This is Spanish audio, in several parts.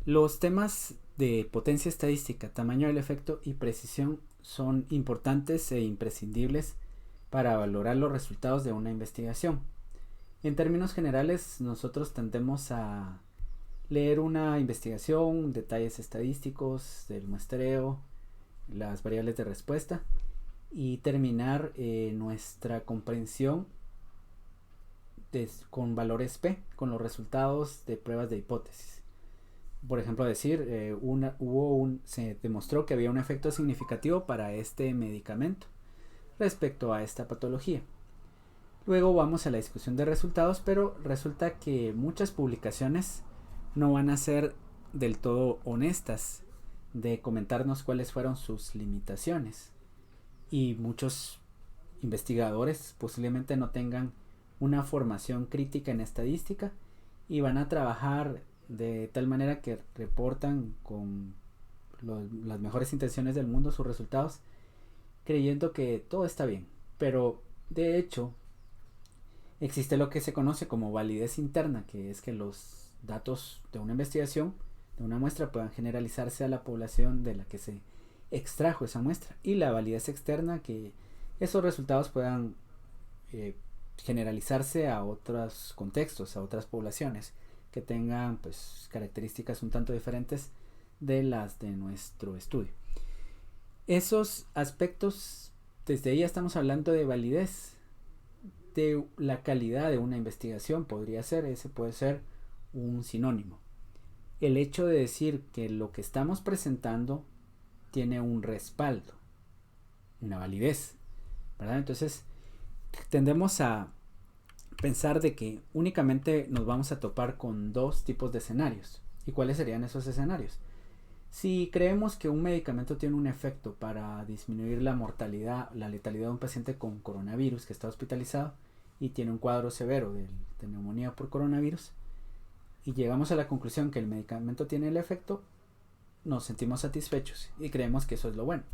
Los temas de potencia estadística, tamaño del efecto y precisión son importantes e imprescindibles para valorar los resultados de una investigación. En términos generales, nosotros tendemos a leer una investigación, detalles estadísticos del muestreo, las variables de respuesta y terminar nuestra comprensión con valores P, con los resultados de pruebas de hipótesis. Por ejemplo, decir, se demostró que había un efecto significativo para este medicamento respecto a esta patología. Luego vamos a la discusión de resultados, pero resulta que muchas publicaciones no van a ser del todo honestas de comentarnos cuáles fueron sus limitaciones. Y muchos investigadores posiblemente no tengan una formación crítica en estadística y van a trabajar de tal manera que reportan con las mejores intenciones del mundo sus resultados, creyendo que todo está bien. Pero de hecho existe lo que se conoce como validez interna, que es que los datos de una investigación, de una muestra, puedan generalizarse a la población de la que se extrajo esa muestra, y la validez externa, que esos resultados puedan generalizarse a otros contextos, a otras poblaciones que tengan pues características un tanto diferentes de las de nuestro estudio. Esos aspectos, desde ahí ya estamos hablando de validez, de la calidad de una investigación. Ese puede ser un sinónimo. El hecho de decir que lo que estamos presentando tiene un respaldo, una validez, ¿verdad? Entonces tendemos a pensar de que únicamente nos vamos a topar con dos tipos de escenarios. ¿Y cuáles serían esos escenarios? Si creemos que un medicamento tiene un efecto para disminuir la mortalidad, la letalidad de un paciente con coronavirus que está hospitalizado y tiene un cuadro severo de neumonía por coronavirus, y llegamos a la conclusión que el medicamento tiene el efecto, nos sentimos satisfechos y creemos que eso es lo bueno.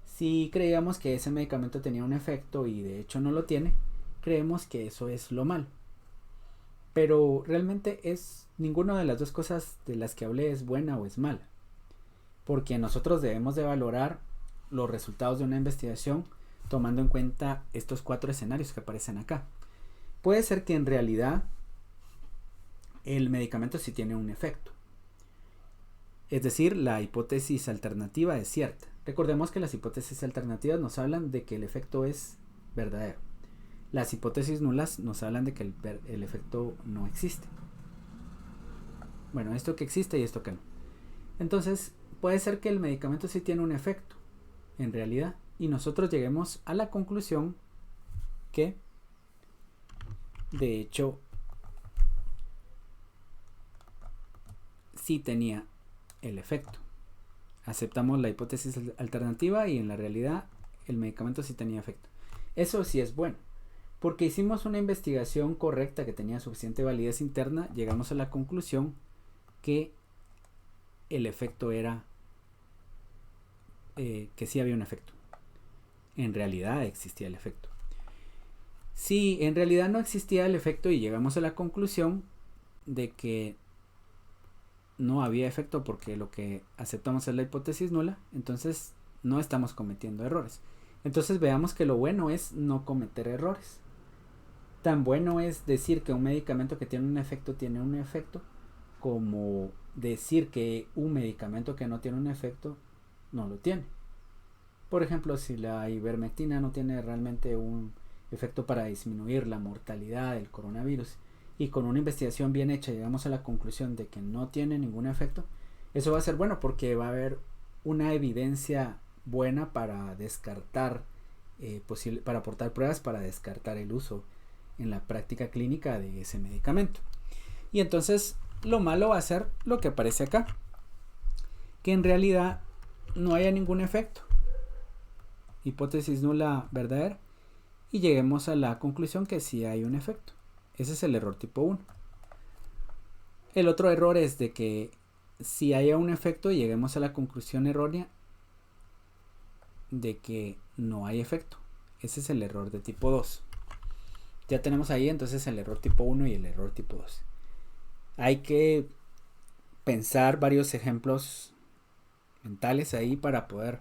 Si creíamos que ese medicamento tenía un efecto y de hecho no lo tiene, creemos que eso es lo malo. Pero realmente ninguna de las dos cosas de las que hablé es buena o es mala, porque nosotros debemos de valorar los resultados de una investigación tomando en cuenta estos 4 escenarios que aparecen acá. Puede ser que en realidad el medicamento sí tiene un efecto, es decir, la hipótesis alternativa es cierta. Recordemos que las hipótesis alternativas nos hablan de que el efecto es verdadero. Las hipótesis nulas nos hablan de que el efecto no existe. Bueno, esto que existe y esto que no. Entonces, puede ser que el medicamento sí tiene un efecto, en realidad, y nosotros lleguemos a la conclusión que, de hecho, sí tenía el efecto. Aceptamos la hipótesis alternativa y en la realidad el medicamento sí tenía efecto. Eso sí es bueno, porque hicimos una investigación correcta que tenía suficiente validez interna, llegamos a la conclusión que el efecto era que sí había un efecto. En realidad existía el efecto. Si en realidad no existía el efecto y llegamos a la conclusión de que no había efecto porque lo que aceptamos es la hipótesis nula, entonces no estamos cometiendo errores. Entonces veamos que lo bueno es no cometer errores. Tan bueno es decir que un medicamento que tiene un efecto como decir que un medicamento que no tiene un efecto no lo tiene. Por ejemplo, si la ivermectina no tiene realmente un efecto para disminuir la mortalidad del coronavirus y con una investigación bien hecha llegamos a la conclusión de que no tiene ningún efecto, eso va a ser bueno porque va a haber una evidencia buena para descartar, para aportar pruebas para descartar el uso en la práctica clínica de ese medicamento. Y entonces lo malo va a ser lo que aparece acá, que en realidad no haya ningún efecto, hipótesis nula verdadera, y lleguemos a la conclusión que sí hay un efecto. Ese es el error tipo 1. El otro error es de que si haya un efecto lleguemos a la conclusión errónea de que no hay efecto. Ese es el error de tipo 2. Ya tenemos ahí entonces el error tipo 1 y el error tipo 2. Hay que pensar varios ejemplos mentales ahí para poder,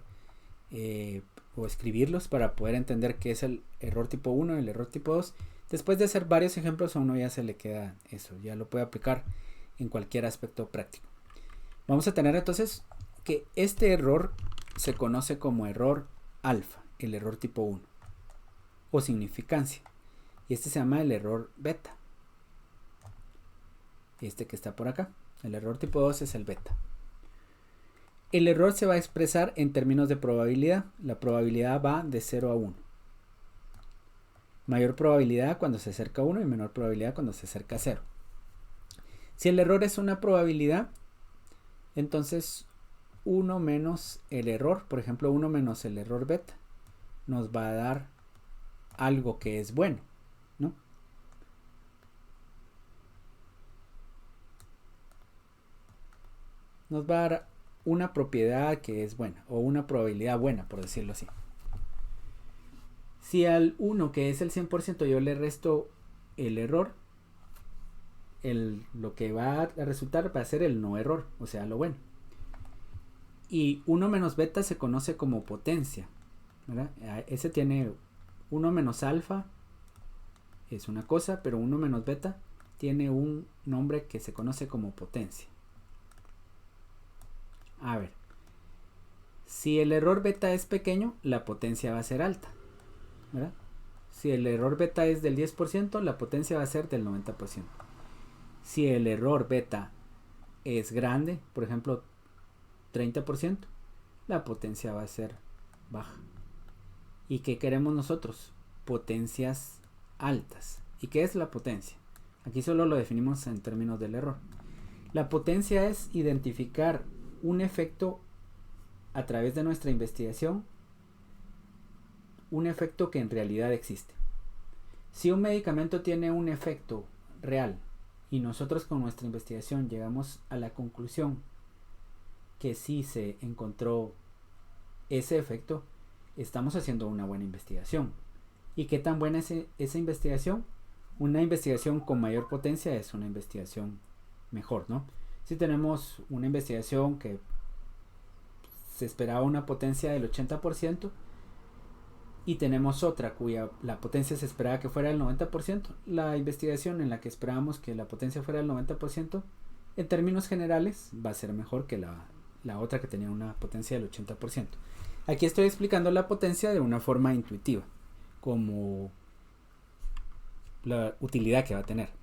o escribirlos para poder entender qué es el error tipo 1 y el error tipo 2. Después de hacer varios ejemplos, a uno ya se le queda eso, ya lo puede aplicar en cualquier aspecto práctico. Vamos a tener entonces que este error se conoce como error alfa, el error tipo 1, o significancia. Y este se llama el error beta. Este que está por acá. El error tipo 2 es el beta. El error se va a expresar en términos de probabilidad. La probabilidad va de 0 a 1. Mayor probabilidad cuando se acerca a 1 y menor probabilidad cuando se acerca a 0. Si el error es una probabilidad, entonces 1 menos el error, por ejemplo 1 menos el error beta, nos va a dar algo que es bueno, ¿no? Nos va a dar una propiedad que es buena, o una probabilidad buena, por decirlo así. Si al 1, que es el 100%, yo le resto el error, lo que va a resultar va a ser el no error, o sea, lo bueno. Y 1 menos beta se conoce como potencia, ¿verdad? Ese tiene 1 menos alfa, es una cosa, pero 1 menos beta tiene un nombre que se conoce como potencia. A ver, si el error beta es pequeño, la potencia va a ser alta, ¿verdad? Si el error beta es del 10%, la potencia va a ser del 90%. Si el error beta es grande, por ejemplo 30%, la potencia va a ser baja. ¿Y qué queremos nosotros? Potencias altas. ¿Y qué es la potencia? Aquí solo lo definimos en términos del error. La potencia es identificar un efecto a través de nuestra investigación, un efecto que en realidad existe. Si un medicamento tiene un efecto real y nosotros con nuestra investigación llegamos a la conclusión que sí se encontró ese efecto, estamos haciendo una buena investigación. ¿Y qué tan buena es esa investigación? Una investigación con mayor potencia es una investigación mejor, ¿no? Si tenemos una investigación que se esperaba una potencia del 80% y tenemos otra cuya la potencia se esperaba que fuera del 90%, la investigación en la que esperábamos que la potencia fuera del 90%, en términos generales va a ser mejor que la otra que tenía una potencia del 80%. Aquí estoy explicando la potencia de una forma intuitiva, como la utilidad que va a tener.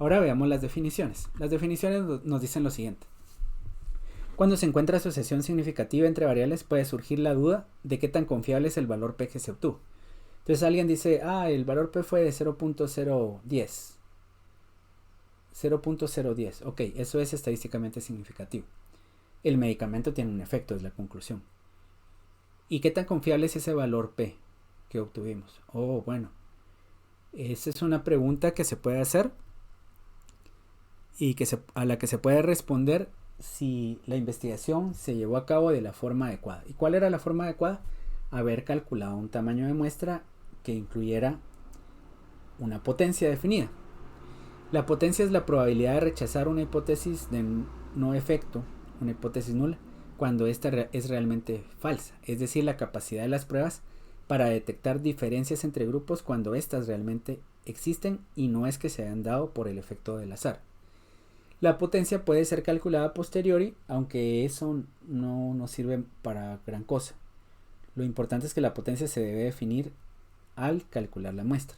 Ahora veamos las definiciones. Las definiciones nos dicen lo siguiente. Cuando se encuentra asociación significativa entre variables, puede surgir la duda de qué tan confiable es el valor P que se obtuvo. Entonces alguien dice, el valor P fue de 0.010. 0.010. Ok, eso es estadísticamente significativo. El medicamento tiene un efecto, es la conclusión. ¿Y qué tan confiable es ese valor P que obtuvimos? Bueno, esa es una pregunta que se puede hacer y a la que se puede responder si la investigación se llevó a cabo de la forma adecuada. ¿Y cuál era la forma adecuada? Haber calculado un tamaño de muestra que incluyera una potencia definida. La potencia es la probabilidad de rechazar una hipótesis de no efecto, una hipótesis nula, cuando esta es realmente falsa, es decir, la capacidad de las pruebas para detectar diferencias entre grupos cuando éstas realmente existen y no es que se hayan dado por el efecto del azar. La potencia puede ser calculada a posteriori, aunque eso no nos sirve para gran cosa. Lo importante es que la potencia se debe definir al calcular la muestra,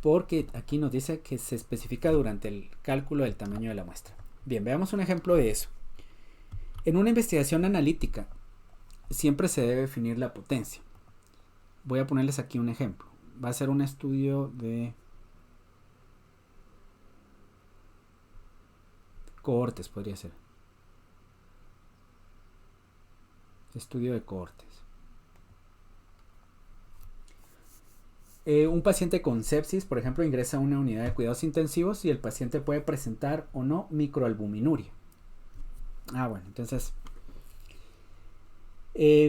porque aquí nos dice que se especifica durante el cálculo del tamaño de la muestra. Bien, veamos un ejemplo de eso. En una investigación analítica siempre se debe definir la potencia. Voy a ponerles aquí un ejemplo. Va a ser un estudio de cohortes, podría ser. Estudio de cohortes. Un paciente con sepsis, por ejemplo, ingresa a una unidad de cuidados intensivos y el paciente puede presentar o no microalbuminuria. Bueno, entonces,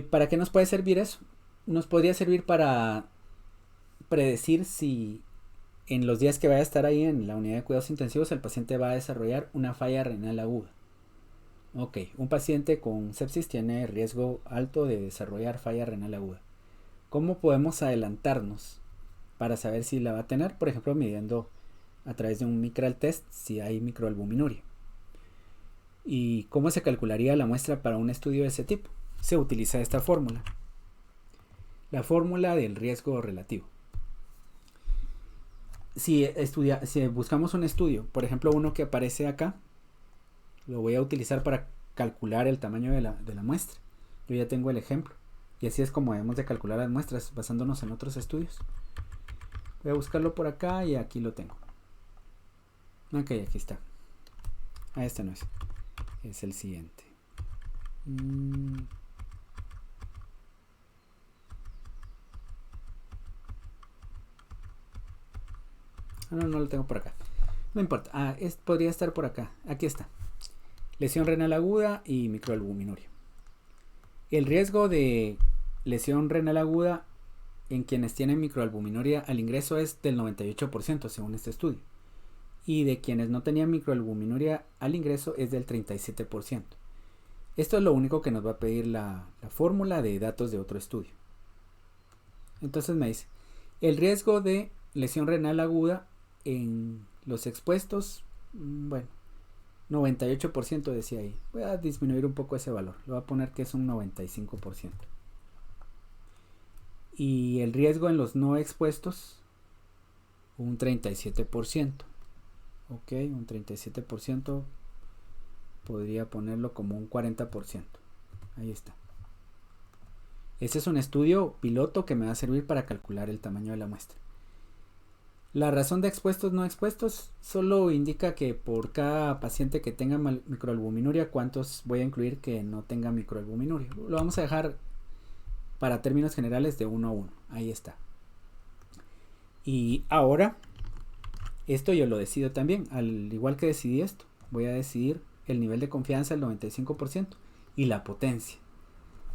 ¿para qué nos puede servir eso? Nos podría servir para predecir si en los días que vaya a estar ahí en la unidad de cuidados intensivos, el paciente va a desarrollar una falla renal aguda. Ok, un paciente con sepsis tiene riesgo alto de desarrollar falla renal aguda. ¿Cómo podemos adelantarnos para saber si la va a tener? Por ejemplo, midiendo a través de un Micral test si hay microalbuminuria. ¿Y cómo se calcularía la muestra para un estudio de ese tipo? Se utiliza esta fórmula. La fórmula del riesgo relativo. Si buscamos un estudio, por ejemplo uno que aparece acá, lo voy a utilizar para calcular el tamaño de la muestra. Yo ya tengo el ejemplo. Y así es como debemos de calcular las muestras, basándonos en otros estudios. Voy a buscarlo por acá y aquí lo tengo. Ok, aquí está. Este no es. Es el siguiente. No lo tengo por acá. No importa. Podría estar por acá. Aquí está. Lesión renal aguda y microalbuminuria. El riesgo de lesión renal aguda en quienes tienen microalbuminuria al ingreso es del 98% según este estudio. Y de quienes no tenían microalbuminuria al ingreso es del 37%. Esto es lo único que nos va a pedir la fórmula de datos de otro estudio. Entonces me dice, el riesgo de lesión renal aguda en los expuestos, bueno, 98% decía ahí. Voy a disminuir un poco ese valor. Le voy a poner que es un 95%. Y el riesgo en los no expuestos, un 37%. Ok, un 37%. Podría ponerlo como un 40%. Ahí está. Ese es un estudio piloto que me va a servir para calcular el tamaño de la muestra. La razón de expuestos no expuestos solo indica que por cada paciente que tenga microalbuminuria, cuántos voy a incluir que no tenga microalbuminuria. Lo vamos a dejar para términos generales de 1 a 1. Ahí está. Y ahora, esto yo lo decido también. Al igual que decidí esto, voy a decidir el nivel de confianza del 95% y la potencia.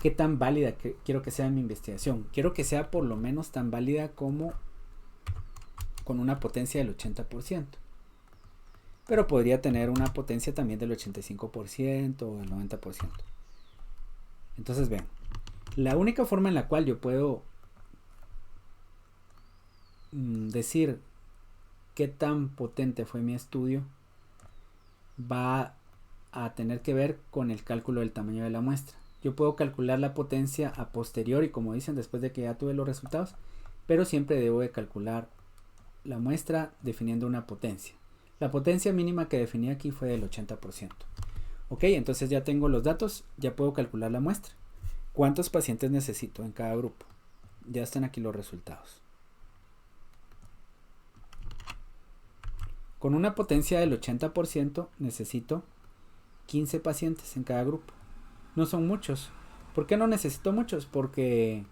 ¿Qué tan válida quiero que sea en mi investigación? Quiero que sea por lo menos tan válida como con una potencia del 80%. Pero podría tener una potencia también del 85% o del 90%. Entonces vean, la única forma en la cual yo puedo decir qué tan potente fue mi estudio va a tener que ver con el cálculo del tamaño de la muestra. Yo puedo calcular la potencia a posteriori, como dicen, después de que ya tuve los resultados, pero siempre debo de calcular la muestra definiendo una potencia. La potencia mínima que definí aquí fue del 80%. Ok, entonces ya tengo los datos, ya puedo calcular la muestra. ¿Cuántos pacientes necesito en cada grupo? Ya están aquí los resultados. Con una potencia del 80% necesito 15 pacientes en cada grupo. No son muchos. ¿Por qué no necesito muchos? Porque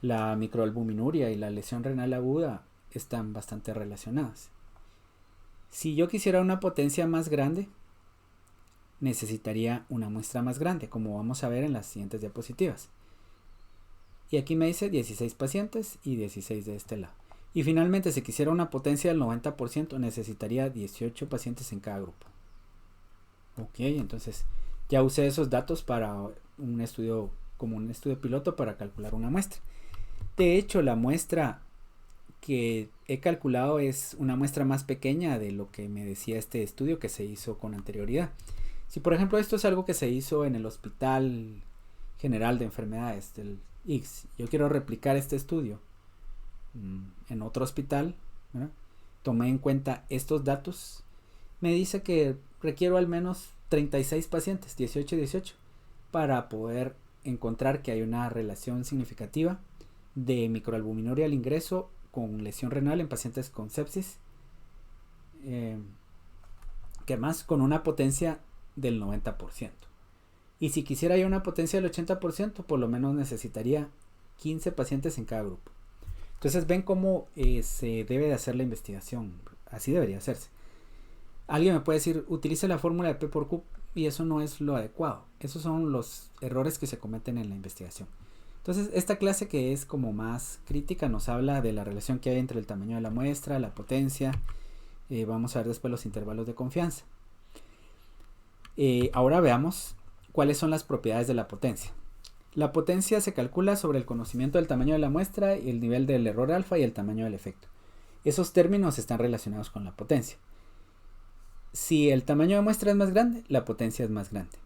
la microalbuminuria y la lesión renal aguda están bastante relacionadas. Si yo quisiera una potencia más grande, necesitaría una muestra más grande, como vamos a ver en las siguientes diapositivas. Y aquí me dice 16 pacientes y 16 de este lado. Y finalmente, si quisiera una potencia del 90%, necesitaría 18 pacientes en cada grupo. Ok, entonces ya usé esos datos para un estudio, como un estudio piloto para calcular una muestra. De hecho, la muestra que he calculado es una muestra más pequeña de lo que me decía este estudio que se hizo con anterioridad. Si por ejemplo esto es algo que se hizo en el Hospital General de Enfermedades del ICS, yo quiero replicar este estudio en otro hospital, ¿verdad? Tomé en cuenta estos datos, me dice que requiero al menos 36 pacientes, 18 y 18, para poder encontrar que hay una relación significativa de microalbuminuria al ingreso con lesión renal en pacientes con sepsis, que más con una potencia del 90%. Y si quisiera yo una potencia del 80%, por lo menos necesitaría 15 pacientes en cada grupo. Entonces ven cómo se debe de hacer la investigación. Así debería hacerse. Alguien me puede decir, utilice la fórmula de P por Q, y eso no es lo adecuado. Esos son los errores que se cometen en la investigación. Entonces, esta clase, que es como más crítica, nos habla de la relación que hay entre el tamaño de la muestra, la potencia. Vamos a ver después los intervalos de confianza. Ahora veamos cuáles son las propiedades de la potencia. La potencia se calcula sobre el conocimiento del tamaño de la muestra, y el nivel del error alfa y el tamaño del efecto. Esos términos están relacionados con la potencia. Si el tamaño de muestra es más grande, la potencia es más grande.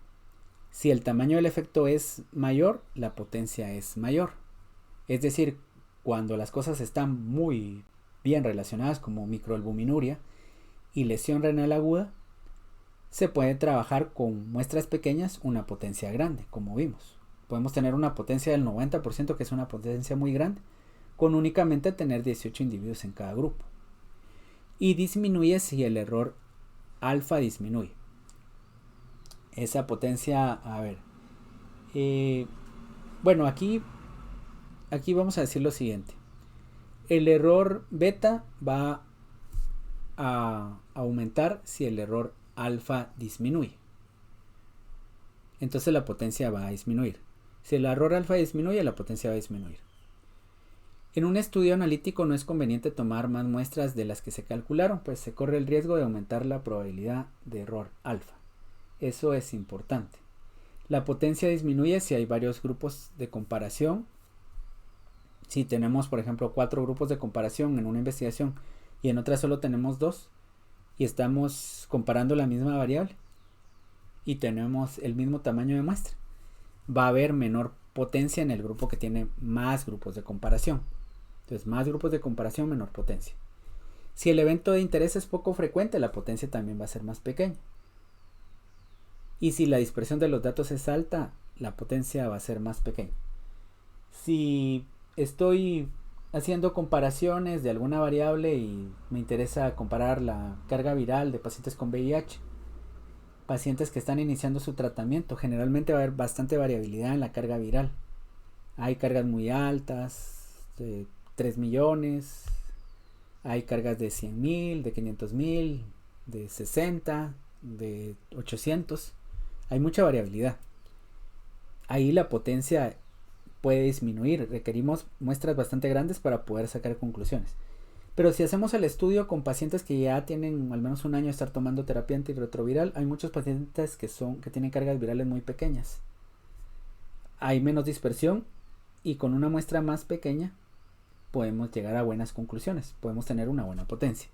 Si el tamaño del efecto es mayor, la potencia es mayor. Es decir, cuando las cosas están muy bien relacionadas, como microalbuminuria y lesión renal aguda, se puede trabajar con muestras pequeñas una potencia grande, como vimos. Podemos tener una potencia del 90%, que es una potencia muy grande, con únicamente tener 18 individuos en cada grupo. Y disminuye si el error alfa disminuye. Esa potencia, a ver. Bueno, aquí vamos a decir lo siguiente. El error beta va a aumentar si el error alfa disminuye. Entonces la potencia va a disminuir. Si el error alfa disminuye, la potencia va a disminuir. En un estudio analítico no es conveniente tomar más muestras de las que se calcularon, pues se corre el riesgo de aumentar la probabilidad de error alfa. Eso es importante. La potencia disminuye si hay varios grupos de comparación. Si tenemos, por ejemplo, 4 grupos de comparación en una investigación y en otra solo tenemos 2, y estamos comparando la misma variable y tenemos el mismo tamaño de muestra, va a haber menor potencia en el grupo que tiene más grupos de comparación. Entonces, más grupos de comparación, menor potencia. Si el evento de interés es poco frecuente, la potencia también va a ser más pequeña. Y si la dispersión de los datos es alta, la potencia va a ser más pequeña. Si estoy haciendo comparaciones de alguna variable y me interesa comparar la carga viral de pacientes con VIH, pacientes que están iniciando su tratamiento, generalmente va a haber bastante variabilidad en la carga viral. Hay cargas muy altas, de 3 millones, hay cargas de 100.000, de 500.000, de 60, de 800. Hay mucha variabilidad. Ahí la potencia puede disminuir. Requerimos muestras bastante grandes para poder sacar conclusiones. Pero si hacemos el estudio con pacientes que ya tienen al menos un año de estar tomando terapia antirretroviral, hay muchos pacientes que tienen cargas virales muy pequeñas. Hay menos dispersión y con una muestra más pequeña podemos llegar a buenas conclusiones. Podemos tener una buena potencia.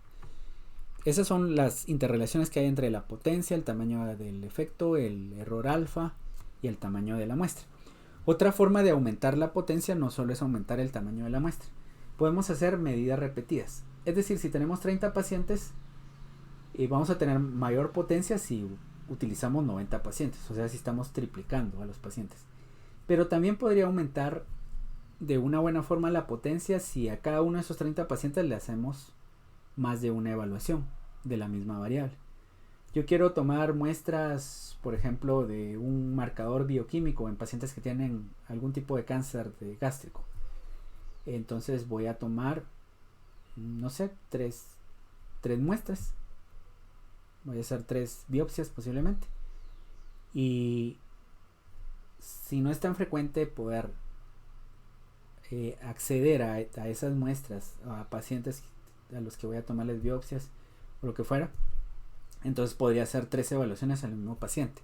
Esas son las interrelaciones que hay entre la potencia, el tamaño del efecto, el error alfa y el tamaño de la muestra. Otra forma de aumentar la potencia no solo es aumentar el tamaño de la muestra. Podemos hacer medidas repetidas. Es decir, si tenemos 30 pacientes, vamos a tener mayor potencia si utilizamos 90 pacientes. O sea, si estamos triplicando a los pacientes. Pero también podría aumentar de una buena forma la potencia si a cada uno de esos 30 pacientes le hacemos más de una evaluación de la misma variable. Yo quiero tomar muestras, por ejemplo, de un marcador bioquímico en pacientes que tienen algún tipo de cáncer gástrico. Entonces voy a tomar, no sé, tres muestras. Voy a hacer 3 biopsias posiblemente. Y si no es tan frecuente poder acceder a esas muestras, a pacientes a los que voy a tomarles biopsias o lo que fuera, entonces podría hacer 3 evaluaciones al mismo paciente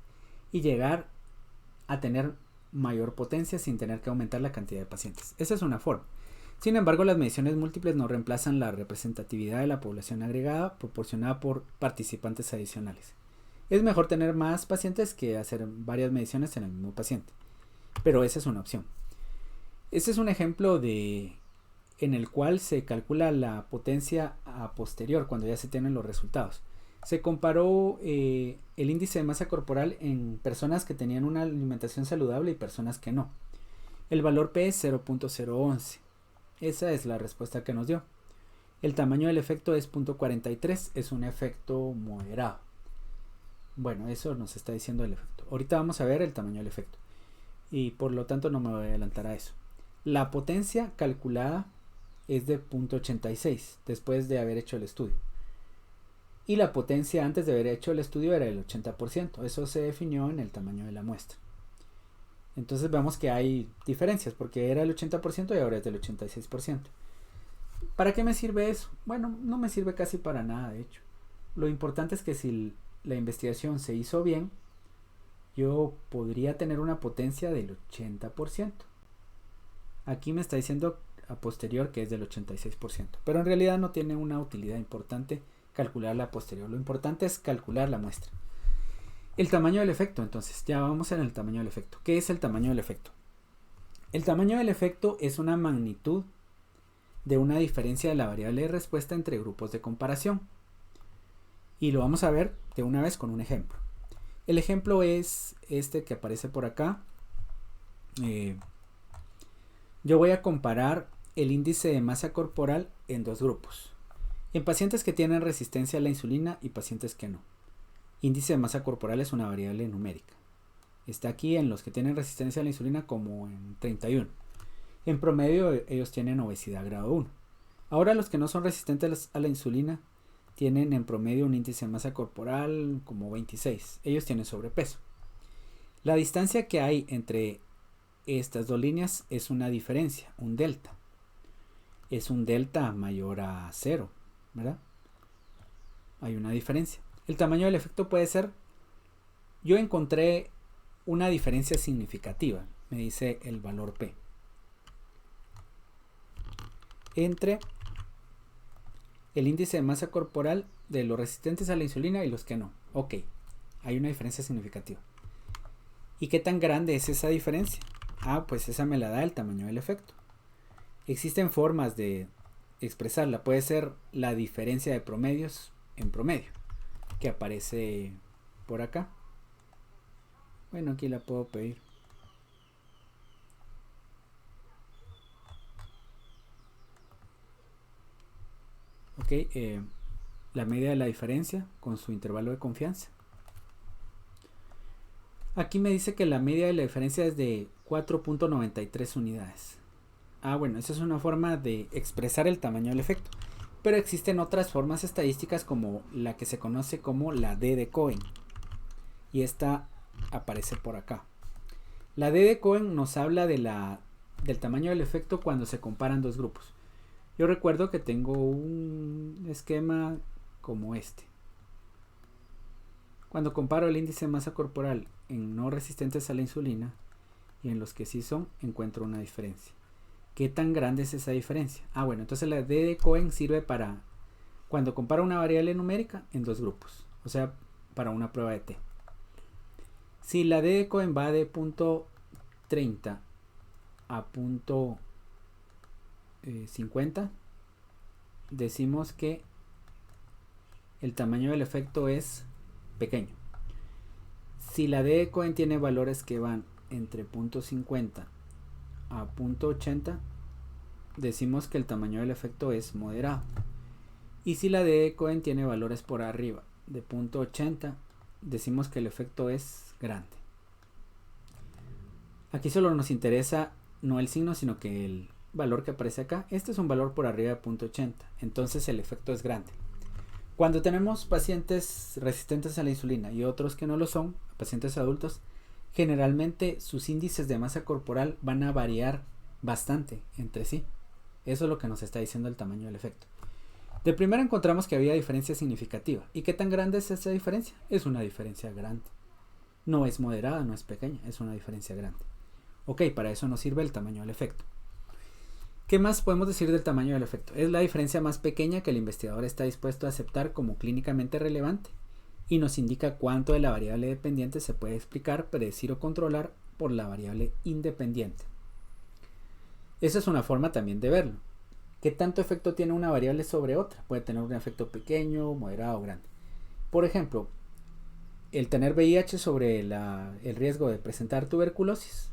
y llegar a tener mayor potencia sin tener que aumentar la cantidad de pacientes. Esa es una forma. Sin embargo, las mediciones múltiples no reemplazan la representatividad de la población agregada proporcionada por participantes adicionales. Es mejor tener más pacientes que hacer varias mediciones en el mismo paciente, pero esa es una opción. Ese es un ejemplo en el cual se calcula la potencia a posterior, cuando ya se tienen los resultados. Se comparó el índice de masa corporal en personas que tenían una alimentación saludable y personas que no. El valor P es 0.011. Esa es la respuesta que nos dio. El tamaño del efecto es 0.43, es un efecto moderado. Bueno, eso nos está diciendo el efecto. Ahorita vamos a ver el tamaño del efecto y por lo tanto no me voy a adelantar a eso. La potencia calculada es de 0.86 después de haber hecho el estudio. Y la potencia antes de haber hecho el estudio era el 80%. Eso se definió en el tamaño de la muestra. Entonces vemos que hay diferencias, porque era el 80% y ahora es del 86%. ¿Para qué me sirve eso? Bueno, no me sirve casi para nada, de hecho. Lo importante es que si la investigación se hizo bien, yo podría tener una potencia del 80%. Aquí me está diciendo a posterior que es del 86%, pero en realidad no tiene una utilidad importante calcularla a posterior. Lo importante es calcular la muestra. El tamaño del efecto, entonces, ya vamos en el tamaño del efecto. ¿Qué es el tamaño del efecto? El tamaño del efecto es una magnitud de una diferencia de la variable de respuesta entre grupos de comparación. Y lo vamos a ver de una vez con un ejemplo. El ejemplo es este que aparece por acá. Yo voy a comparar el índice de masa corporal en dos grupos. En pacientes que tienen resistencia a la insulina y pacientes que no. Índice de masa corporal es una variable numérica. Está aquí en los que tienen resistencia a la insulina como en 31. En promedio ellos tienen obesidad grado 1. Ahora los que no son resistentes a la insulina tienen en promedio un índice de masa corporal como 26. Ellos tienen sobrepeso. La distancia que hay entre estas dos líneas es una diferencia, un delta. Es un delta mayor a 0, ¿verdad? Hay una diferencia. El tamaño del efecto puede ser, yo encontré una diferencia significativa, me dice el valor P, entre el índice de masa corporal de los resistentes a la insulina y los que no. Ok, hay una diferencia significativa. ¿Y qué tan grande es esa diferencia? Pues esa me la da el tamaño del efecto. Existen formas de expresarla. Puede ser la diferencia de promedios en promedio, que aparece por acá. Bueno, aquí la puedo pedir. Ok, la media de la diferencia con su intervalo de confianza. Aquí me dice que la media de la diferencia es de 4.93 unidades. Bueno, esa es una forma de expresar el tamaño del efecto. Pero existen otras formas estadísticas como la que se conoce como la D de Cohen. Y esta aparece por acá. La D de Cohen nos habla del tamaño del efecto cuando se comparan dos grupos. Yo recuerdo que tengo un esquema como este. Cuando comparo el índice de masa corporal en no resistentes a la insulina y en los que sí son, encuentro una diferencia. ¿Qué tan grande es esa diferencia? Bueno, entonces la D de Cohen sirve para cuando comparo una variable numérica en dos grupos, o sea, para una prueba de T. Si la D de Cohen va de punto 30 a punto 50, decimos que el tamaño del efecto es pequeño. Si la D de Cohen tiene valores que van entre punto 50 a punto 80, decimos que el tamaño del efecto es moderado. Y si la D de Cohen tiene valores por arriba de punto 80, decimos que el efecto es grande. Aquí solo nos interesa no el signo, sino que el valor que aparece acá. Este es un valor por arriba de punto 80, entonces el efecto es grande. Cuando tenemos pacientes resistentes a la insulina y otros que no lo son, pacientes adultos, generalmente sus índices de masa corporal van a variar bastante entre sí. Eso es lo que nos está diciendo el tamaño del efecto. De primera encontramos que había diferencia significativa. ¿Y qué tan grande es esa diferencia? Es una diferencia grande. No es moderada, no es pequeña, es una diferencia grande. Ok, para eso nos sirve el tamaño del efecto. ¿Qué más podemos decir del tamaño del efecto? Es la diferencia más pequeña que el investigador está dispuesto a aceptar como clínicamente relevante y nos indica cuánto de la variable dependiente se puede explicar, predecir o controlar por la variable independiente. Esa es una forma también de verlo. ¿Qué tanto efecto tiene una variable sobre otra? Puede tener un efecto pequeño, moderado o grande. Por ejemplo, el tener VIH sobre el riesgo de presentar tuberculosis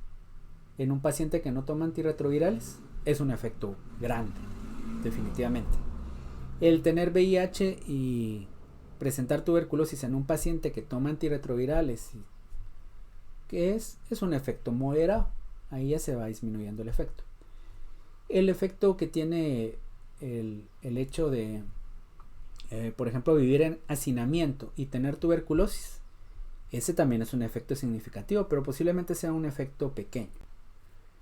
en un paciente que no toma antirretrovirales es un efecto grande, definitivamente. El tener VIH y presentar tuberculosis en un paciente que toma antirretrovirales, ¿qué es? Es un efecto moderado. Ahí ya se va disminuyendo el efecto. El efecto que tiene el hecho de, por ejemplo, vivir en hacinamiento y tener tuberculosis Ese también es un efecto significativo, pero posiblemente sea un efecto pequeño.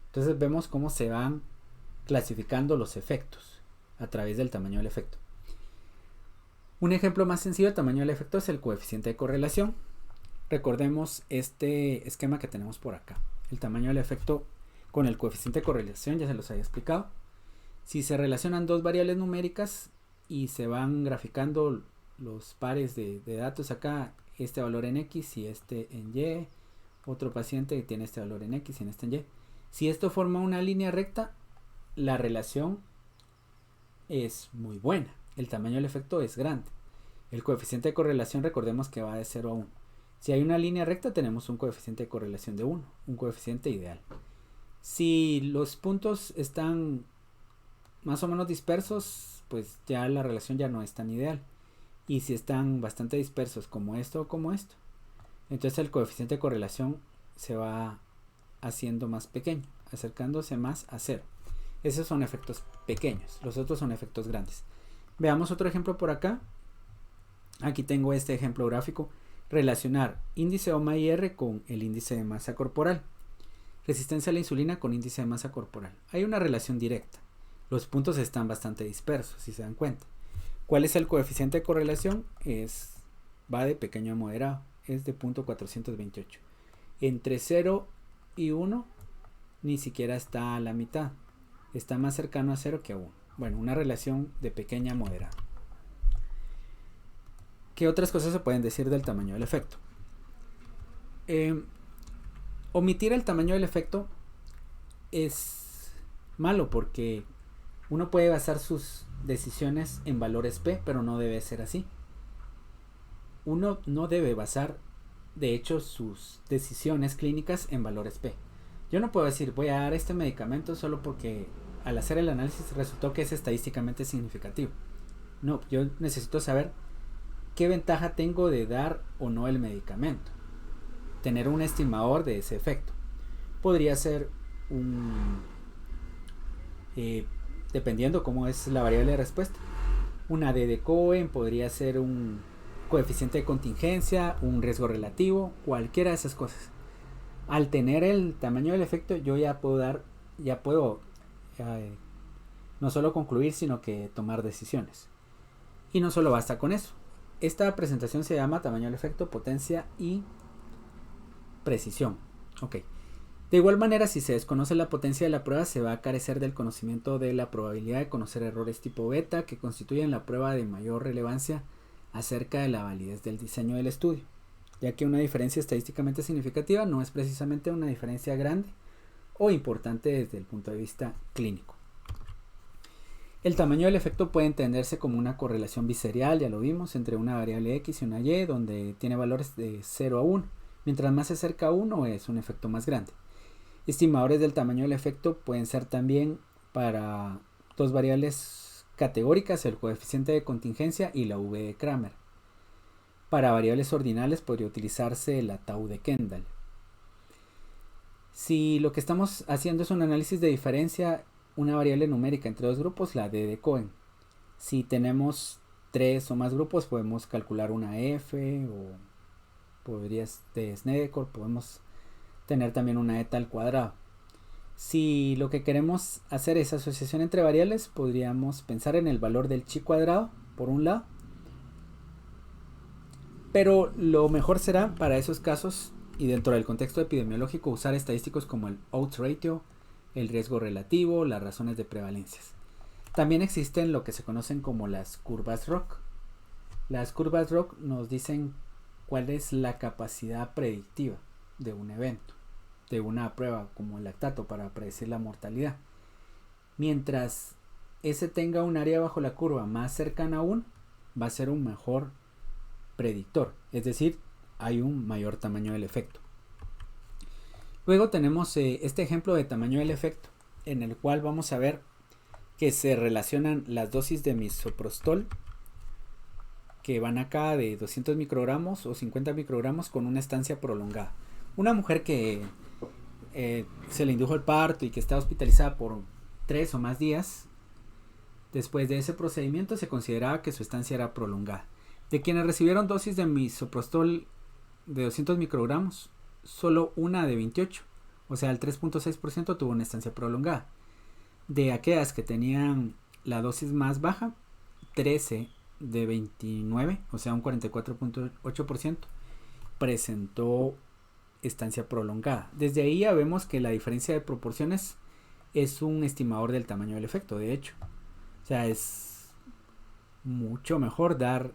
Entonces vemos cómo se van clasificando los efectos a través del tamaño del efecto. Un ejemplo más sencillo del tamaño del efecto es el coeficiente de correlación. Recordemos este esquema que tenemos por acá. El tamaño del efecto con el coeficiente de correlación ya se los había explicado. Si se relacionan dos variables numéricas y se van graficando los pares de datos acá, este valor en X y este en Y, otro paciente que tiene este valor en X y en este en Y. Si esto forma una línea recta, la relación es muy buena. El tamaño del efecto es grande. El coeficiente de correlación, recordemos que va de 0 a 1. Si hay una línea recta, tenemos un coeficiente de correlación de 1, un coeficiente ideal. Si los puntos están más o menos dispersos, pues ya la relación ya no es tan ideal. Y si están bastante dispersos como esto o como esto, entonces el coeficiente de correlación se va haciendo más pequeño, acercándose más a 0. Esos son efectos pequeños, los otros son efectos grandes. Veamos otro ejemplo por acá. Aquí tengo este ejemplo gráfico. Relacionar índice OMA-IR con el índice de masa corporal. Resistencia a la insulina con índice de masa corporal. Hay una relación directa. Los puntos están bastante dispersos, si se dan cuenta. ¿Cuál es el coeficiente de correlación? Va de pequeño a moderado. Es de 0.428. Entre 0 y 1 ni siquiera está a la mitad. Está más cercano a 0 que a 1. Bueno, una relación de pequeña a moderada. ¿Qué otras cosas se pueden decir del tamaño del efecto? Omitir el tamaño del efecto es malo porque uno puede basar sus decisiones en valores P, pero no debe ser así. Uno no debe basar, de hecho, sus decisiones clínicas en valores P. Yo no puedo decir, voy a dar este medicamento solo porque al hacer el análisis resultó que es estadísticamente significativo. No, yo necesito saber qué ventaja tengo de dar o no el medicamento. Tener un estimador de ese efecto. Podría ser dependiendo cómo es la variable de respuesta. Una D de Cohen, podría ser un coeficiente de contingencia, un riesgo relativo, cualquiera de esas cosas. Al tener el tamaño del efecto, yo ya puedo no solo concluir, sino que tomar decisiones. Y no solo basta con eso. Esta presentación se llama tamaño del efecto, potencia y precisión. Ok. De igual manera, si se desconoce la potencia de la prueba, se va a carecer del conocimiento de la probabilidad de conocer errores tipo beta que constituyen la prueba de mayor relevancia acerca de la validez del diseño del estudio, ya que una diferencia estadísticamente significativa no es precisamente una diferencia grande o importante desde el punto de vista clínico. El tamaño del efecto puede entenderse como una correlación biserial, ya lo vimos, entre una variable X y una Y, donde tiene valores de 0 a 1. Mientras más se acerca a 1 es un efecto más grande. Estimadores del tamaño del efecto pueden ser también para dos variables categóricas, el coeficiente de contingencia y la V de Kramer. Para variables ordinales podría utilizarse la tau de Kendall. Si lo que estamos haciendo es un análisis de diferencia, una variable numérica entre dos grupos, la D de Cohen. Si tenemos 3 o más grupos, podemos calcular una F o podría de Snedeker, podemos tener también una eta al cuadrado. Si lo que queremos hacer es asociación entre variables, podríamos pensar en el valor del chi cuadrado, por un lado. Pero lo mejor será para esos casos y dentro del contexto epidemiológico usar estadísticos como el odds ratio, el riesgo relativo, las razones de prevalencias. También existen lo que se conocen como las curvas ROC. Las curvas ROC nos dicen cuál es la capacidad predictiva de un evento, de una prueba como el lactato para predecir la mortalidad. Mientras ese tenga un área bajo la curva más cercana a 1, va a ser un mejor predictor, es decir, hay un mayor tamaño del efecto. Luego tenemos este ejemplo de tamaño del efecto, en el cual vamos a ver que se relacionan las dosis de misoprostol, que van acá de 200 microgramos o 50 microgramos con una estancia prolongada. Una mujer que se le indujo el parto y que está hospitalizada por 3 o más días, después de ese procedimiento se consideraba que su estancia era prolongada. De quienes recibieron dosis de misoprostol de 200 microgramos, solo una de 28, o sea el 3.6% tuvo una estancia prolongada. De aquellas que tenían la dosis más baja, 13 de 29, o sea un 44.8%, presentó estancia prolongada. Desde ahí ya vemos que la diferencia de proporciones es un estimador del tamaño del efecto, de hecho. O sea, es mucho mejor dar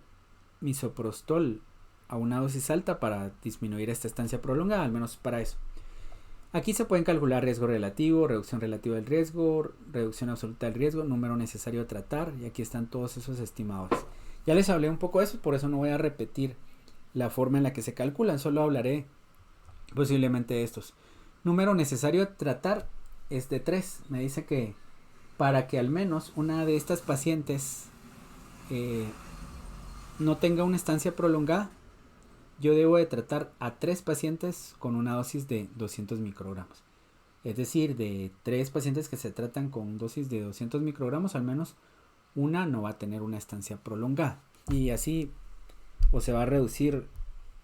misoprostol a una dosis alta para disminuir esta estancia prolongada, al menos para eso. Aquí se pueden calcular riesgo relativo, reducción relativa del riesgo, reducción absoluta del riesgo, número necesario a tratar, y aquí están todos esos estimadores. Ya les hablé un poco de eso, por eso no voy a repetir la forma en la que se calculan, solo hablaré posiblemente de estos. Número necesario a tratar es de 3. Me dice que para que al menos una de estas pacientes no tenga una estancia prolongada, yo debo de tratar a 3 pacientes con una dosis de 200 microgramos. Es decir, de 3 pacientes que se tratan con dosis de 200 microgramos, al menos una no va a tener una estancia prolongada. Y así, o se va a reducir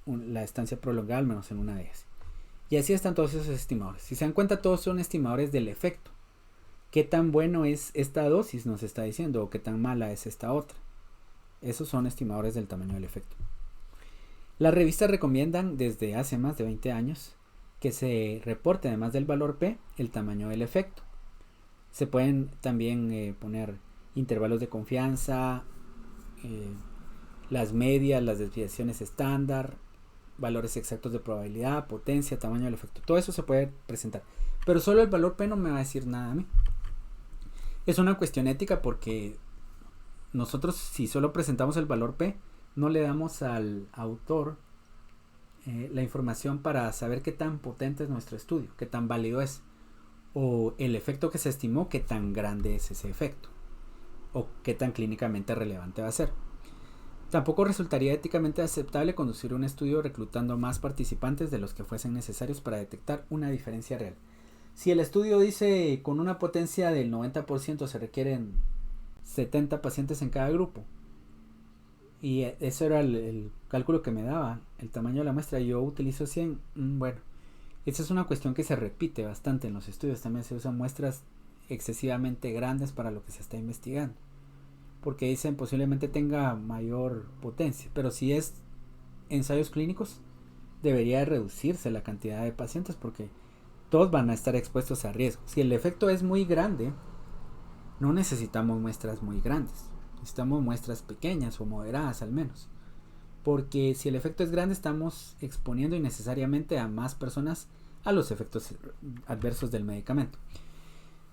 la estancia prolongada al menos en una de ellas. Y así están todos esos estimadores. Si se dan cuenta, todos son estimadores del efecto. ¿Qué tan bueno es esta dosis? Nos está diciendo, o qué tan mala es esta otra. Esos son estimadores del tamaño del efecto. Las revistas recomiendan desde hace más de 20 años que se reporte, además del valor P, el tamaño del efecto. Se pueden también poner intervalos de confianza, las medias, las desviaciones estándar, valores exactos de probabilidad, potencia, tamaño del efecto. Todo eso se puede presentar. Pero solo el valor P no me va a decir nada a mí. Es una cuestión ética porque nosotros, si solo presentamos el valor P, no le damos al autor la información para saber qué tan potente es nuestro estudio, qué tan válido es, o el efecto que se estimó, qué tan grande es ese efecto, o qué tan clínicamente relevante va a ser. Tampoco resultaría éticamente aceptable conducir un estudio reclutando más participantes de los que fuesen necesarios para detectar una diferencia real. Si el estudio dice con una potencia del 90% se requieren 70 pacientes en cada grupo, y eso era el cálculo que me daba, el tamaño de la muestra, yo utilizo 100, bueno, esa es una cuestión que se repite bastante en los estudios. También se usan muestras excesivamente grandes para lo que se está investigando, porque dicen posiblemente tenga mayor potencia, pero si es ensayos clínicos debería reducirse la cantidad de pacientes porque todos van a estar expuestos a riesgo. Si el efecto es muy grande, no necesitamos muestras muy grandes, necesitamos muestras pequeñas o moderadas al menos, porque si el efecto es grande estamos exponiendo innecesariamente a más personas a los efectos adversos del medicamento.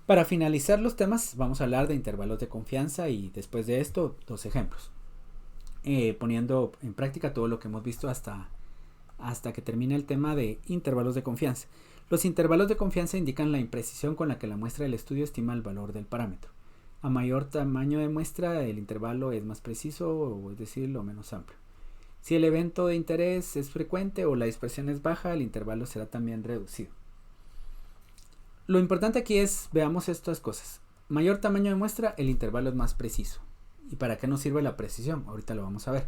Para finalizar los temas vamos a hablar de intervalos de confianza y después de esto 2 ejemplos, poniendo en práctica todo lo que hemos visto hasta que termine el tema de intervalos de confianza. Los intervalos de confianza indican la imprecisión con la que la muestra del estudio estima el valor del parámetro. A mayor tamaño de muestra, el intervalo es más preciso, o es decir, lo menos amplio. Si el evento de interés es frecuente o la dispersión es baja, el intervalo será también reducido. Lo importante aquí es, veamos estas cosas. Mayor tamaño de muestra, el intervalo es más preciso. ¿Y para qué nos sirve la precisión? Ahorita lo vamos a ver.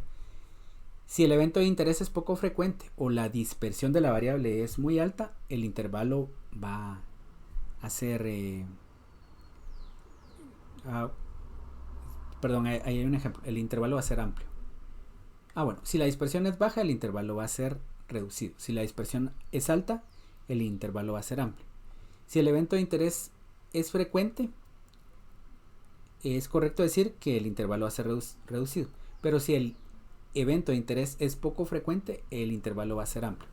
Si el evento de interés es poco frecuente o la dispersión de la variable es muy alta, el intervalo va a ser... perdón, ahí hay un ejemplo. El intervalo va a ser amplio. Bueno, si la dispersión es baja, el intervalo va a ser reducido. Si la dispersión es alta, el intervalo va a ser amplio. Si el evento de interés es frecuente, es correcto decir que el intervalo va a ser reducido. Pero si el evento de interés es poco frecuente, el intervalo va a ser amplio.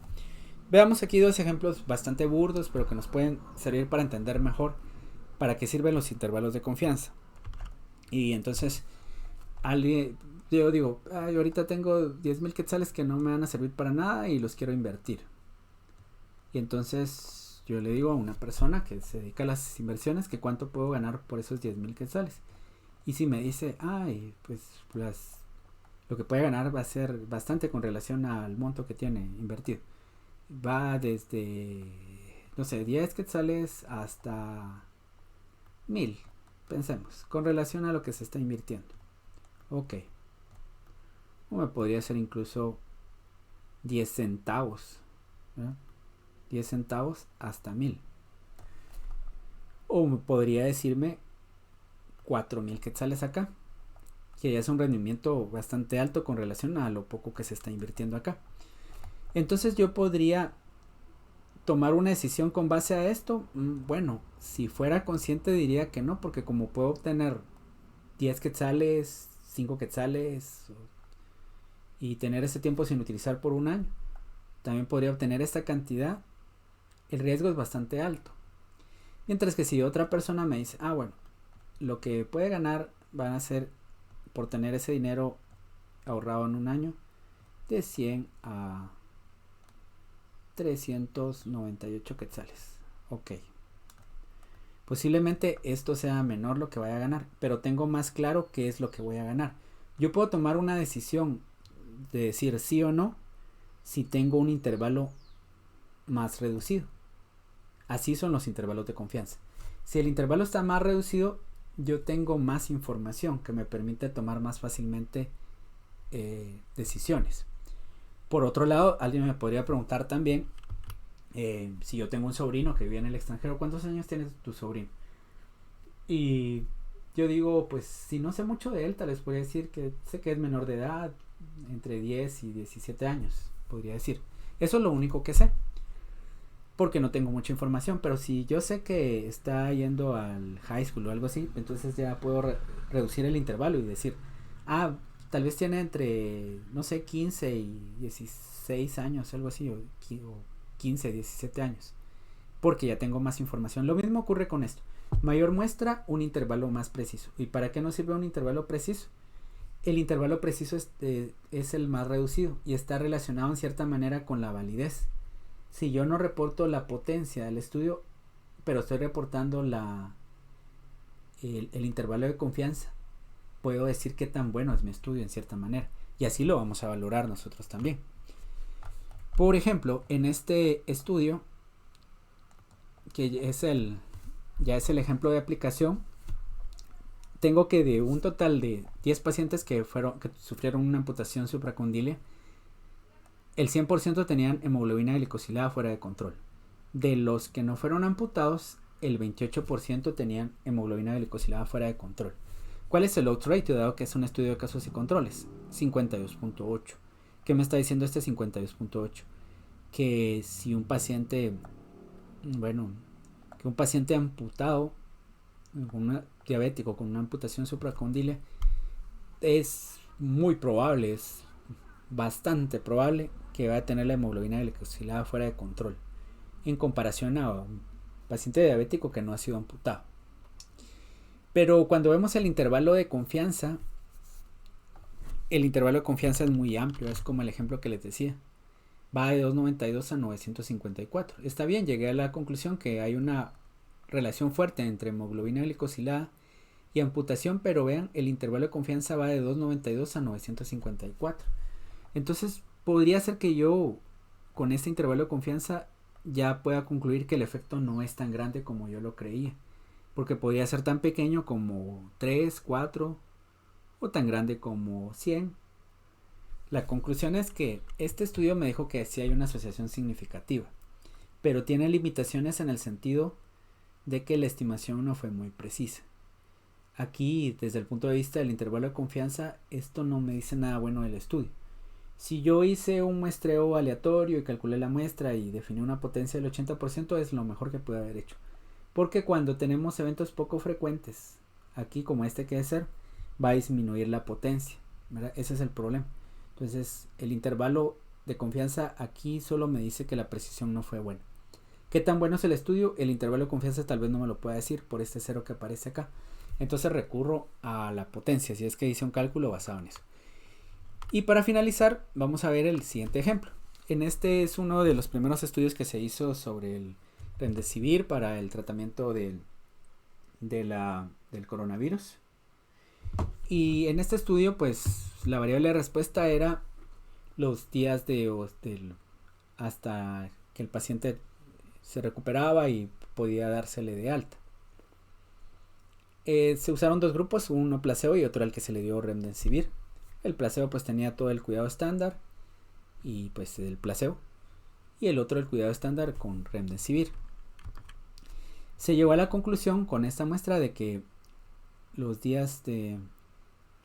Veamos aquí 2 ejemplos bastante burdos, pero que nos pueden servir para entender mejor para qué sirven los intervalos de confianza. Y entonces, yo digo, yo ahorita tengo 10,000 quetzales que no me van a servir para nada y los quiero invertir. Y entonces yo le digo a una persona que se dedica a las inversiones que cuánto puedo ganar por esos 10,000 quetzales. Y si me dice, pues lo que puede ganar va a ser bastante con relación al monto que tiene invertido. Va desde, no sé, 10 quetzales hasta 1,000, pensemos, con relación a lo que se está invirtiendo. Ok. O me podría ser incluso 10 centavos, ¿verdad? 10 centavos hasta 1000. O podría decirme 4000 quetzales acá, que ya es un rendimiento bastante alto con relación a lo poco que se está invirtiendo acá. Entonces yo podría tomar una decisión con base a esto. Bueno, si fuera consciente diría que no, porque como puedo obtener 10 quetzales, 5 quetzales y tener ese tiempo sin utilizar por un año, también podría obtener esta cantidad, el riesgo es bastante alto. Mientras que si otra persona me dice, bueno, lo que puede ganar van a ser, por tener ese dinero ahorrado en un año, de 100 a 398 quetzales. Ok. Posiblemente esto sea menor lo que vaya a ganar, pero tengo más claro qué es lo que voy a ganar. Yo puedo tomar una decisión de decir sí o no si tengo un intervalo más reducido. Así son los intervalos de confianza. Si el intervalo está más reducido, yo tengo más información que me permite tomar más fácilmente decisiones. Por otro lado, alguien me podría preguntar también, si yo tengo un sobrino que vive en el extranjero, ¿cuántos años tiene tu sobrino? Y yo digo, pues si no sé mucho de él, tal vez podría decir que sé que es menor de edad, entre 10 y 17 años, podría decir. Eso es lo único que sé, porque no tengo mucha información. Pero si yo sé que está yendo al high school o algo así, entonces ya puedo reducir el intervalo y decir, tal vez tiene entre, no sé, 15 y 16 años, algo así, o 15, 17 años, porque ya tengo más información. Lo mismo ocurre con esto. Mayor muestra, un intervalo más preciso. ¿Y para qué nos sirve un intervalo preciso? El intervalo preciso es el más reducido y está relacionado en cierta manera con la validez. Si yo no reporto la potencia del estudio, pero estoy reportando el intervalo de confianza, puedo decir qué tan bueno es mi estudio en cierta manera. Y así lo vamos a valorar nosotros también. Por ejemplo, en este estudio, que ya es el ejemplo de aplicación, tengo que de un total de 10 pacientes que sufrieron una amputación supracondílea, el 100% tenían hemoglobina glicosilada fuera de control. De los que no fueron amputados, el 28% tenían hemoglobina glicosilada fuera de control. ¿Cuál es el odds ratio, dado que es un estudio de casos y controles? 52.8. ¿Qué me está diciendo este 52.8? Que si un paciente, que un paciente amputado, diabético con una amputación supracondílea, es muy probable, es bastante probable que va a tener la hemoglobina glicosilada fuera de control, en comparación a un paciente diabético que no ha sido amputado. Pero cuando vemos el intervalo de confianza, el intervalo de confianza es muy amplio, es como el ejemplo que les decía. Va de 292 a 954. Está bien, llegué a la conclusión que hay una relación fuerte entre hemoglobina glicosilada y amputación, pero vean, el intervalo de confianza va de 292 a 954. Entonces, podría ser que yo, con este intervalo de confianza, ya pueda concluir que el efecto no es tan grande como yo lo creía. Porque podría ser tan pequeño como 3, 4 o tan grande como 100. La conclusión es que este estudio me dijo que sí hay una asociación significativa, pero tiene limitaciones en el sentido de que la estimación no fue muy precisa. Aquí, desde el punto de vista del intervalo de confianza, esto no me dice nada bueno del estudio. Si yo hice un muestreo aleatorio y calculé la muestra y definí una potencia del 80%, es lo mejor que pude haber hecho. Porque cuando tenemos eventos poco frecuentes, aquí como este que debe ser, va a disminuir la potencia, ¿verdad? Ese es el problema. Entonces, el intervalo de confianza aquí solo me dice que la precisión no fue buena. ¿Qué tan bueno es el estudio? El intervalo de confianza tal vez no me lo pueda decir por este cero que aparece acá. Entonces recurro a la potencia, si es que hice un cálculo basado en eso. Y para finalizar, vamos a ver el siguiente ejemplo. En este es uno de los primeros estudios que se hizo sobre el remdesivir para el tratamiento del coronavirus. Y en este estudio, pues la variable de respuesta era los días hasta que el paciente se recuperaba y podía dársele de alta. Se usaron dos grupos, uno placebo y otro al que se le dio remdesivir. El placebo pues tenía todo el cuidado estándar y pues el placebo, y el otro el cuidado estándar con remdesivir. Se llegó a la conclusión con esta muestra de que los días de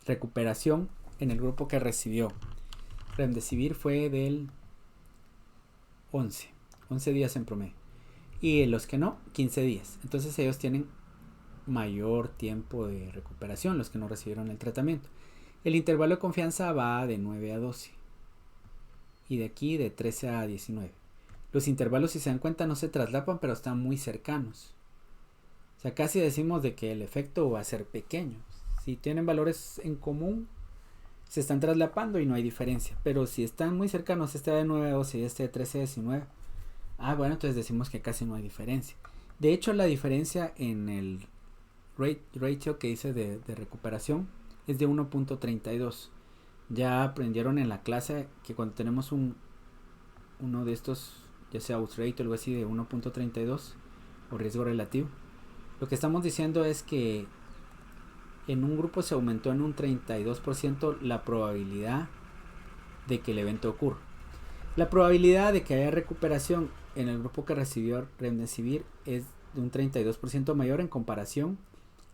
recuperación en el grupo que recibió remdesivir fue del 11 días en promedio, y los que no, 15 días. Entonces ellos tienen mayor tiempo de recuperación, los que no recibieron el tratamiento. El intervalo de confianza va de 9 a 12 y de aquí de 13 a 19. Los intervalos, si se dan cuenta, no se traslapan, pero están muy cercanos. O sea, casi decimos de que el efecto va a ser pequeño. Si tienen valores en común, se están traslapando y no hay diferencia. Pero si están muy cercanos, este de 9 a 12 y este de 13 a 19, bueno, entonces decimos que casi no hay diferencia. De hecho, la diferencia en el ratio que hice de recuperación es de 1.32. Ya aprendieron en la clase que cuando tenemos uno de estos, ya sea odds ratio o algo así, de 1.32 o riesgo relativo, lo que estamos diciendo es que en un grupo se aumentó en un 32% la probabilidad de que el evento ocurra. La probabilidad de que haya recuperación en el grupo que recibió remdesivir es de un 32% mayor en comparación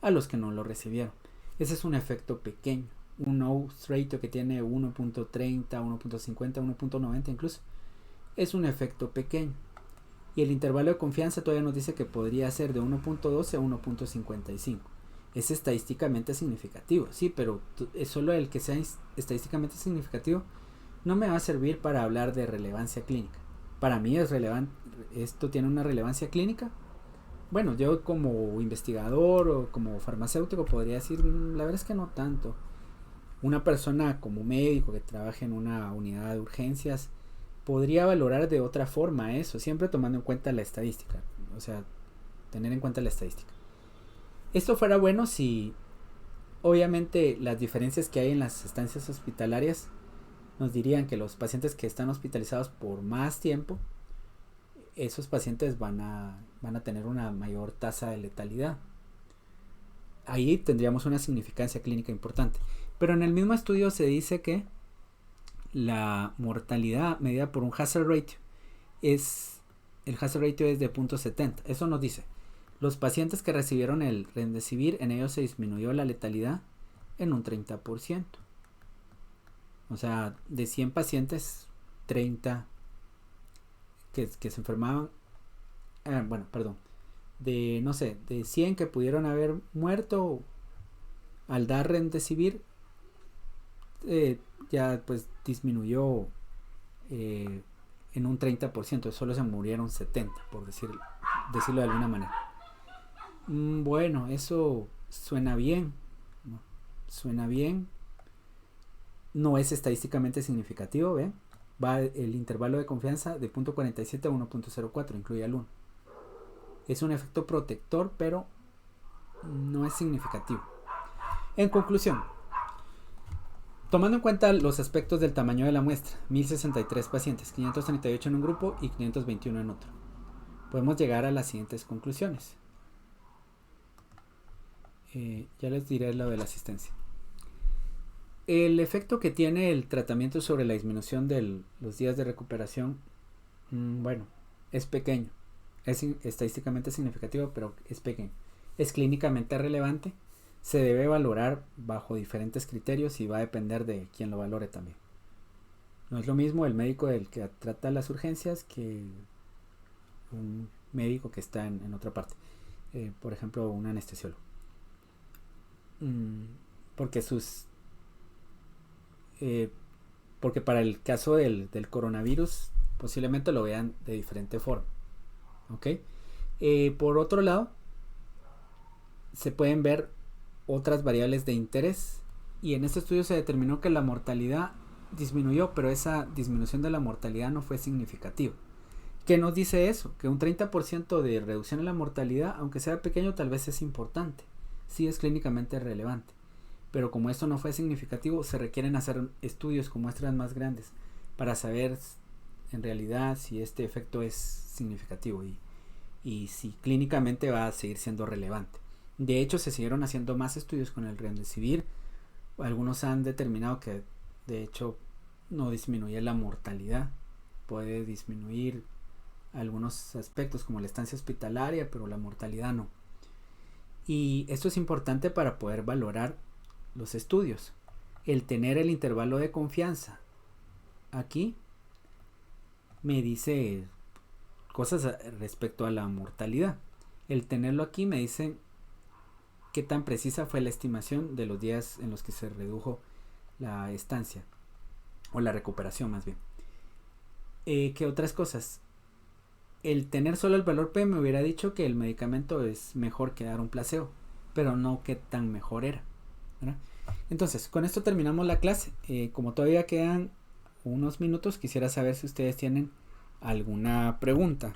a los que no lo recibieron. Ese es un efecto pequeño. Un odds ratio que tiene 1.30, 1.50, 1.90 incluso, es un efecto pequeño. Y el intervalo de confianza todavía nos dice que podría ser de 1.12 a 1.55. Es estadísticamente significativo, sí, pero es solo el que sea estadísticamente significativo no me va a servir para hablar de relevancia clínica. Para mí es relevante, esto tiene una relevancia clínica. Bueno, yo como investigador o como farmacéutico podría decir, la verdad es que no tanto. Una persona como médico que trabaja en una unidad de urgencias podría valorar de otra forma eso, siempre tomando en cuenta la estadística, o sea, tener en cuenta la estadística. Esto fuera bueno si, obviamente, las diferencias que hay en las estancias hospitalarias nos dirían que los pacientes que están hospitalizados por más tiempo, esos pacientes van a tener una mayor tasa de letalidad. Ahí tendríamos una significancia clínica importante. Pero en el mismo estudio se dice que la mortalidad medida por un hazard ratio el hazard ratio es de 0.70. Eso nos dice, los pacientes que recibieron el remdesivir, en ellos se disminuyó la letalidad en un 30%. O sea, de 100 pacientes, 30 que se enfermaban, de 100 que pudieron haber muerto al dar remdesivir, ya pues disminuyó en un 30%, solo se murieron 70, por decirlo de alguna manera. Bueno, eso suena bien, ¿no? Suena bien, no es estadísticamente significativo, ¿ven? Va el intervalo de confianza de 0.47 a 1.04, incluye al 1. Es un efecto protector, pero no es significativo. En conclusión, tomando en cuenta los aspectos del tamaño de la muestra, 1063 pacientes, 538 en un grupo y 521 en otro, podemos llegar a las siguientes conclusiones. Ya les diré lo de la asistencia. El efecto que tiene el tratamiento sobre la disminución de los días de recuperación, es pequeño. Es estadísticamente significativo, pero es pequeño. Es clínicamente relevante. Se debe valorar bajo diferentes criterios y va a depender de quién lo valore también. No es lo mismo el médico del que trata las urgencias que un médico que está en otra parte. Por ejemplo, un anestesiólogo. Porque para el caso del coronavirus posiblemente lo vean de diferente forma. ¿Ok? Por otro lado, se pueden ver otras variables de interés, y en este estudio se determinó que la mortalidad disminuyó, pero esa disminución de la mortalidad no fue significativa. ¿Qué nos dice eso? Que un 30% de reducción en la mortalidad, aunque sea pequeño, tal vez es importante, sí es clínicamente relevante, pero como esto no fue significativo, se requieren hacer estudios con muestras más grandes para saber en realidad si este efecto es significativo y si clínicamente va a seguir siendo relevante. De hecho, se siguieron haciendo más estudios con el remdesivir. Algunos han determinado que de hecho no disminuye la mortalidad, puede disminuir algunos aspectos como la estancia hospitalaria, pero la mortalidad no. Y esto es importante para poder valorar los estudios. El tener el intervalo de confianza aquí me dice cosas respecto a la mortalidad. El tenerlo aquí me dice qué tan precisa fue la estimación de los días en los que se redujo la estancia o la recuperación más bien. ¿Qué otras cosas? El tener solo el valor P me hubiera dicho que el medicamento es mejor que dar un placebo, pero no qué tan mejor era, ¿verdad? Entonces, con esto terminamos la clase. Como todavía quedan unos minutos, quisiera saber si ustedes tienen alguna pregunta.